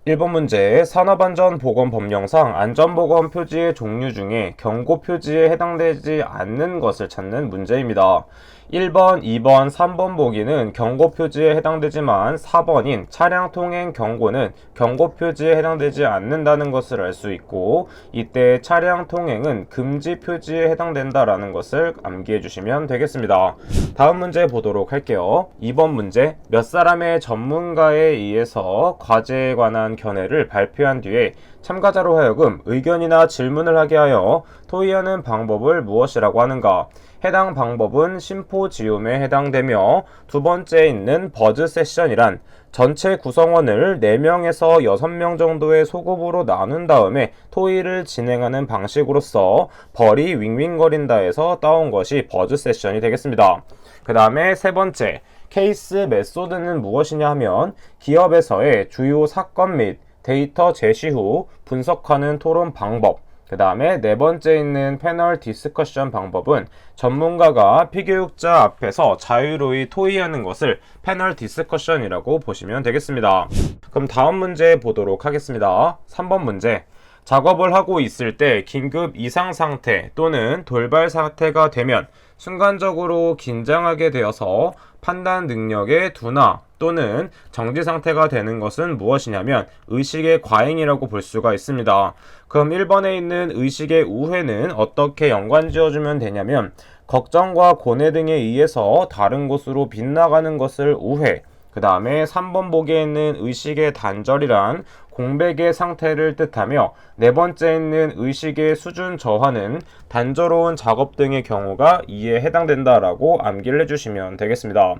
1번 문제, 산업안전보건법령상 안전보건 표지의 종류 중에 경고 표지에 해당되지 않는 것을 찾는 문제입니다. 1번, 2번, 3번 보기는 경고 표지에 해당되지만 4번인 차량 통행 경고는 경고 표지에 해당되지 않는다는 것을 알 수 있고, 이때 차량 통행은 금지 표지에 해당된다라는 것을 암기해 주시면 되겠습니다. 다음 문제 보도록 할게요. 2번 문제, 몇 사람의 전문가에 의해서 과제에 관한 견해를 발표한 뒤에 참가자로 하여금 의견이나 질문을 하게 하여 토의하는 방법을 무엇이라고 하는가? 해당 방법은 심포지움에 해당되며, 두 번째에 있는 버즈 세션이란 전체 구성원을 4명에서 6명 정도의 소그룹으로 나눈 다음에 토의를 진행하는 방식으로서 벌이 윙윙거린다에서 따온 것이 버즈 세션이 되겠습니다. 그 다음에 세 번째, 케이스 메소드는 무엇이냐 하면 기업에서의 주요 사건 및 데이터 제시 후 분석하는 토론 방법, 그 다음에 네 번째 있는 패널 디스커션 방법은 전문가가 피교육자 앞에서 자유로이 토의하는 것을 패널 디스커션이라고 보시면 되겠습니다. 그럼 다음 문제 보도록 하겠습니다. 3번 문제, 작업을 하고 있을 때 긴급 이상 상태 또는 돌발 사태가 되면 순간적으로 긴장하게 되어서 판단 능력의 둔화 또는 정지 상태가 되는 것은 무엇이냐면 의식의 과잉이라고 볼 수가 있습니다. 그럼 1번에 있는 의식의 우회는 어떻게 연관 지어주면 되냐면 걱정과 고뇌 등에 의해서 다른 곳으로 빗나가는 것을 우회, 그 다음에 3번 보기에 있는 의식의 단절이란 공백의 상태를 뜻하며, 네 번째 있는 의식의 수준 저하는 단조로운 작업 등의 경우가 이에 해당된다라고 암기를 해주시면 되겠습니다.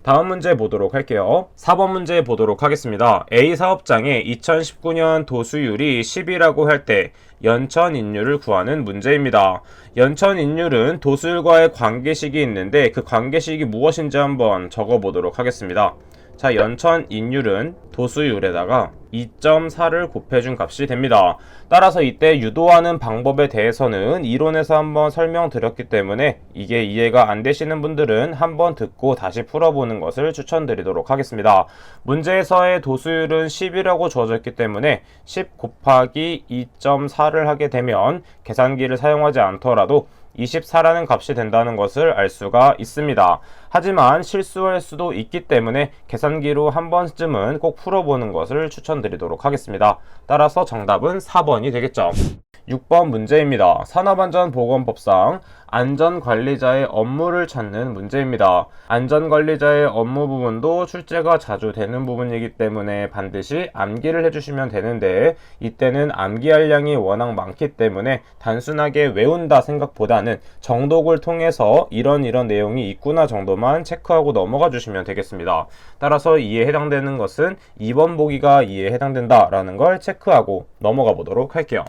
다음 문제 보도록 할게요. 4번 문제 보도록 하겠습니다. A 사업장의 2019년 도수율이 10이라고 할 때 연천인율을 구하는 문제입니다. 연천인율은 도수율과의 관계식이 있는데 그 관계식이 무엇인지 한번 적어보도록 하겠습니다. 자, 연천인율은 도수율에다가 2.4를 곱해준 값이 됩니다. 따라서 이때 유도하는 방법에 대해서는 이론에서 한번 설명드렸기 때문에 이게 이해가 안 되시는 분들은 한번 듣고 다시 풀어보는 것을 추천드리도록 하겠습니다. 문제에서의 도수율은 10이라고 주어져 있기 때문에 10 곱하기 2.4를 하게 되면 계산기를 사용하지 않더라도 24라는 값이 된다는 것을 알 수가 있습니다. 하지만 실수할 수도 있기 때문에 계산기로 한 번쯤은 꼭 풀어보는 것을 추천드리도록 하겠습니다. 따라서 정답은 4번이 되겠죠. 6번 문제입니다. 산업안전보건법상 안전관리자의 업무를 찾는 문제입니다. 안전관리자의 업무 부분도 출제가 자주 되는 부분이기 때문에 반드시 암기를 해주시면 되는데, 이때는 암기할 양이 워낙 많기 때문에 단순하게 외운다 생각보다는 정독을 통해서 이런 내용이 있구나 정도만 체크하고 넘어가 주시면 되겠습니다. 따라서 이에 해당되는 것은 2번 보기가 이에 해당된다라는 걸 체크하고 넘어가 보도록 할게요.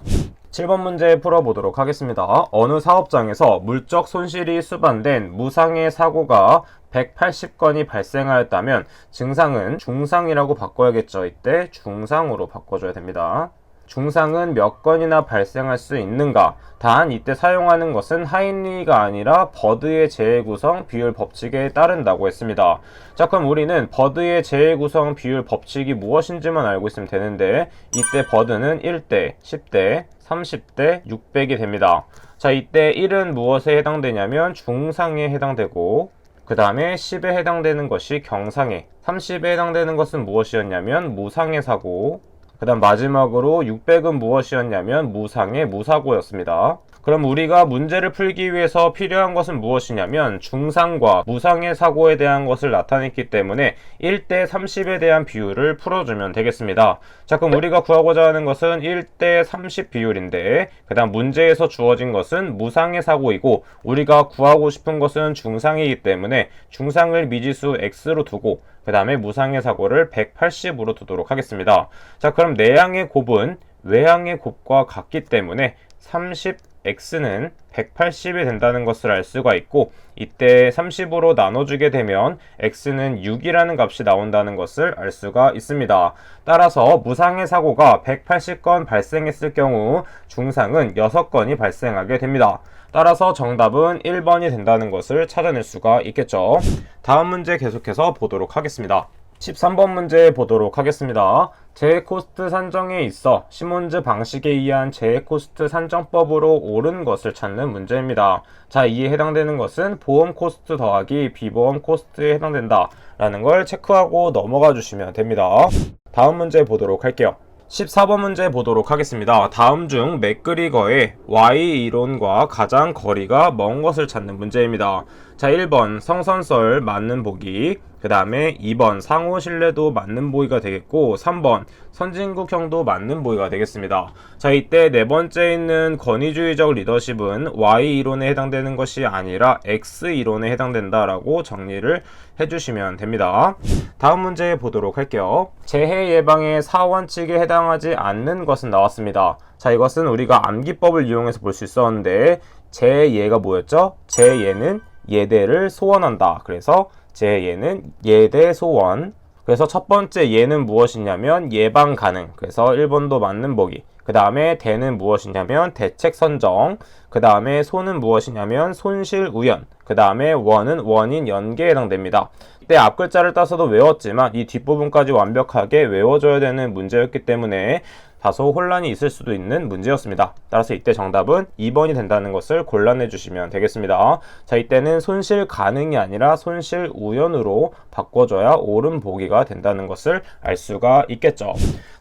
7번 문제 풀어보도록 하겠습니다. 어느 사업장에서 물적 손실이 수반된 무상해 사고가 180건이 발생하였다면 증상은 중상이라고 바꿔야겠죠. 이때 중상으로 바꿔줘야 됩니다. 중상은 몇 건이나 발생할 수 있는가? 단 이때 사용하는 것은 하인리가 아니라 버드의 재해구성 비율 법칙에 따른다고 했습니다. 자, 그럼 우리는 버드의 재해구성 비율 법칙이 무엇인지만 알고 있으면 되는데, 이때 버드는 1대, 10대, 30대, 600이 됩니다. 자, 이때 1은 무엇에 해당되냐면 중상에 해당되고, 그 다음에 10에 해당되는 것이 경상해, 30에 해당되는 것은 무엇이었냐면 무상해 사고, 그 다음 마지막으로 600은 무엇이었냐면 무상해 무사고였습니다. 그럼 우리가 문제를 풀기 위해서 필요한 것은 무엇이냐면 중상과 무상해 사고에 대한 것을 나타냈기 때문에 1대 30에 대한 비율을 풀어주면 되겠습니다. 자, 그럼 우리가 구하고자 하는 것은 1대 30 비율인데, 그 다음 문제에서 주어진 것은 무상해 사고이고 우리가 구하고 싶은 것은 중상이기 때문에 중상을 미지수 x로 두고 그 다음에 무상해 사고를 180으로 두도록 하겠습니다. 자, 그럼 내항의 곱은 외항의 곱과 같기 때문에 30x는 180이 된다는 것을 알 수가 있고, 이때 30으로 나눠주게 되면 x는 6이라는 값이 나온다는 것을 알 수가 있습니다. 따라서 무상해 사고가 180건 발생했을 경우 중상은 6건이 발생하게 됩니다. 따라서 정답은 1번이 된다는 것을 찾아낼 수가 있겠죠. 다음 문제 계속해서 보도록 하겠습니다. 13번 문제 보도록 하겠습니다. 재해 코스트 산정에 있어 시몬즈 방식에 의한 재해 코스트 산정법으로 옳은 것을 찾는 문제입니다. 자, 이에 해당되는 것은 보험 코스트 더하기 비보험 코스트에 해당된다 라는 걸 체크하고 넘어가 주시면 됩니다. 다음 문제 보도록 할게요. 14번 문제 보도록 하겠습니다. 다음 중 맥그리거의 Y 이론과 가장 거리가 먼 것을 찾는 문제입니다. 자, 1번 성선설 맞는 보기, 그 다음에 2번 상호 신뢰도 맞는 보기가 되겠고, 3번 선진국형도 맞는 보기가 되겠습니다. 자, 이때 네 번째 있는 권위주의적 리더십은 Y 이론에 해당되는 것이 아니라 X 이론에 해당된다라고 정리를 해주시면 됩니다. 다음 문제 보도록 할게요. 재해 예방의 4원칙에 해당하지 않는 것은 나왔습니다. 자, 이것은 우리가 암기법을 이용해서 볼 수 있었는데, 재예가 뭐였죠? 재예는 예대를 소원한다. 그래서 재예는 예대 소원. 그래서 첫 번째 예는 무엇이냐면 예방 가능. 그래서 1번도 맞는 보기. 그 다음에 대는 무엇이냐면 대책 선정. 그 다음에 소는 무엇이냐면 손실 우연. 그 다음에 원은 원인 연계에 해당됩니다. 이때 앞글자를 따서도 외웠지만 이 뒷부분까지 완벽하게 외워줘야 되는 문제였기 때문에 다소 혼란이 있을 수도 있는 문제였습니다. 따라서 이때 정답은 2번이 된다는 것을 골라내 주시면 되겠습니다. 자, 이때는 손실 가능이 아니라 손실 우연으로 바꿔줘야 옳은 보기가 된다는 것을 알 수가 있겠죠.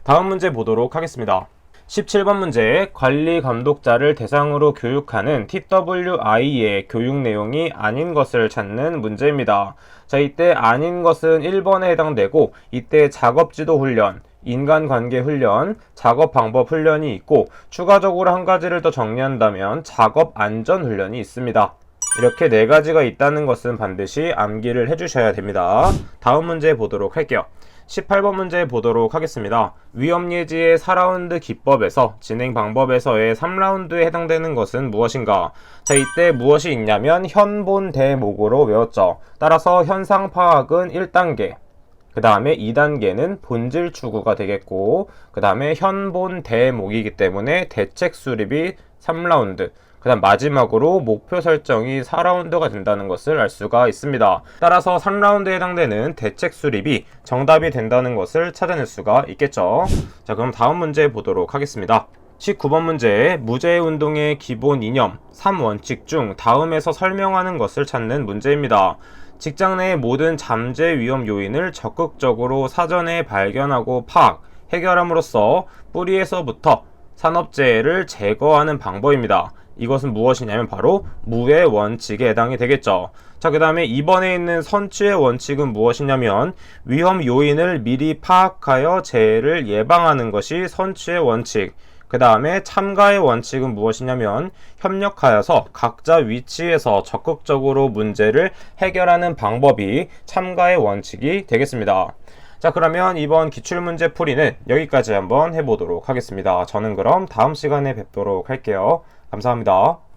다음 문제 보도록 하겠습니다. 17번 문제, 관리 감독자를 대상으로 교육하는 TWI의 교육 내용이 아닌 것을 찾는 문제입니다. 자, 이때 아닌 것은 1번에 해당되고, 이때 작업지도 훈련, 인간관계 훈련, 작업 방법 훈련이 있고, 추가적으로 한 가지를 더 정리한다면 작업 안전 훈련이 있습니다. 이렇게 네 가지가 있다는 것은 반드시 암기를 해주셔야 됩니다. 다음 문제 보도록 할게요. 18번 문제 보도록 하겠습니다. 위험예지의 4라운드 기법에서 진행 방법에서의 3라운드에 해당되는 것은 무엇인가? 자, 이때 무엇이 있냐면 현본 대목으로 외웠죠. 따라서 현상 파악은 1단계, 그 다음에 2단계는 본질 추구가 되겠고, 그 다음에 현본 대목이기 때문에 대책 수립이 3라운드, 그 다음 마지막으로 목표 설정이 4라운드가 된다는 것을 알 수가 있습니다. 따라서 3라운드에 해당되는 대책 수립이 정답이 된다는 것을 찾아낼 수가 있겠죠. 자, 그럼 다음 문제 보도록 하겠습니다. 19번 문제, 무죄운동의 기본 이념 3원칙 중 다음에서 설명하는 것을 찾는 문제입니다. 직장 내의 모든 잠재 위험 요인을 적극적으로 사전에 발견하고 파악, 해결함으로써 뿌리에서부터 산업재해를 제거하는 방법입니다. 이것은 무엇이냐면 바로 무의 원칙에 해당이 되겠죠. 자, 그 다음에 2번에 있는 선취의 원칙은 무엇이냐면 위험 요인을 미리 파악하여 재해를 예방하는 것이 선취의 원칙. 그 다음에 참가의 원칙은 무엇이냐면 협력하여서 각자 위치에서 적극적으로 문제를 해결하는 방법이 참가의 원칙이 되겠습니다. 자, 그러면 이번 기출문제 풀이는 여기까지 한번 해보도록 하겠습니다. 저는 그럼 다음 시간에 뵙도록 할게요. 감사합니다.